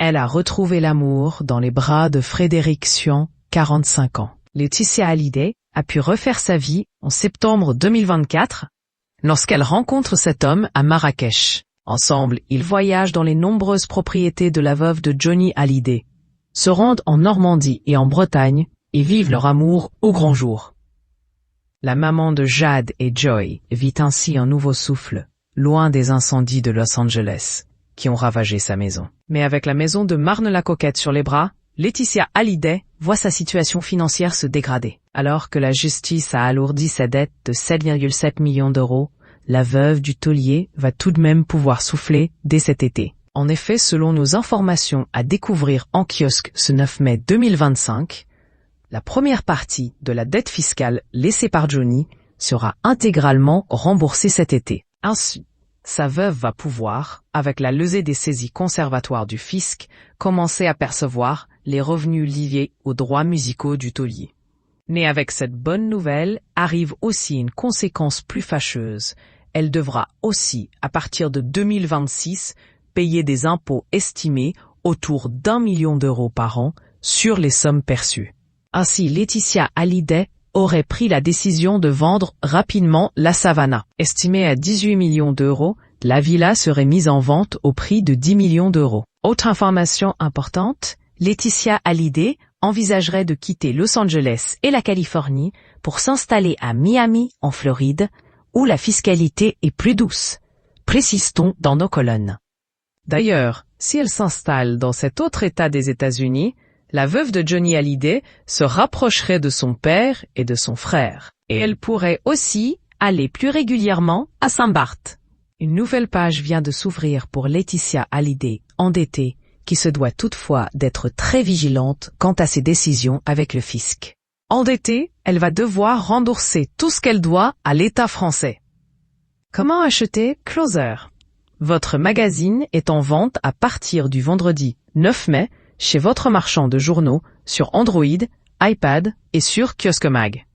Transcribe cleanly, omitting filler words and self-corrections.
Elle a retrouvé l'amour dans les bras de Frédéric Sion, 45 ans. Laetitia Hallyday a pu refaire sa vie en septembre 2024 lorsqu'elle rencontre cet homme à Marrakech. Ensemble, ils voyagent dans les nombreuses propriétés de la veuve de Johnny Hallyday, se rendent en Normandie et en Bretagne et vivent leur amour au grand jour. La maman de Jade et Joy vit ainsi un nouveau souffle, loin des incendies de Los Angeles, qui ont ravagé sa maison. Mais avec la maison de Marne-la-Coquette sur les bras, Laetitia Hallyday voit sa situation financière se dégrader. Alors que la justice a alourdi sa dette de 7,7 millions d'euros, la veuve du taulier va tout de même pouvoir souffler dès cet été. En effet, selon nos informations à découvrir en kiosque ce 9 mai 2025, la première partie de la dette fiscale laissée par Johnny sera intégralement remboursée cet été. Ainsi, sa veuve va pouvoir, avec la levée des saisies conservatoires du fisc, commencer à percevoir les revenus liés aux droits musicaux du taulier. Mais avec cette bonne nouvelle arrive aussi une conséquence plus fâcheuse. Elle devra aussi, à partir de 2026, payer des impôts estimés autour d'1 million d'euros par an sur les sommes perçues. Ainsi, Laetitia Hallyday aurait pris la décision de vendre rapidement la Savannah. Estimée à 18 millions d'euros, la villa serait mise en vente au prix de 10 millions d'euros. Autre information importante, Laetitia Hallyday envisagerait de quitter Los Angeles et la Californie pour s'installer à Miami, en Floride, où la fiscalité est plus douce. Précise-t-on dans nos colonnes. D'ailleurs, si elle s'installe dans cet autre État des États-Unis, la veuve de Johnny Hallyday se rapprocherait de son père et de son frère. Et elle pourrait aussi aller plus régulièrement à Saint-Barth. Une nouvelle page vient de s'ouvrir pour Laetitia Hallyday, endettée, qui se doit toutefois d'être très vigilante quant à ses décisions avec le fisc. Endettée, elle va devoir rembourser tout ce qu'elle doit à l'État français. Comment acheter Closer? Votre magazine est en vente à partir du vendredi 9 mai chez votre marchand de journaux sur Android, iPad et sur Kiosque Mag.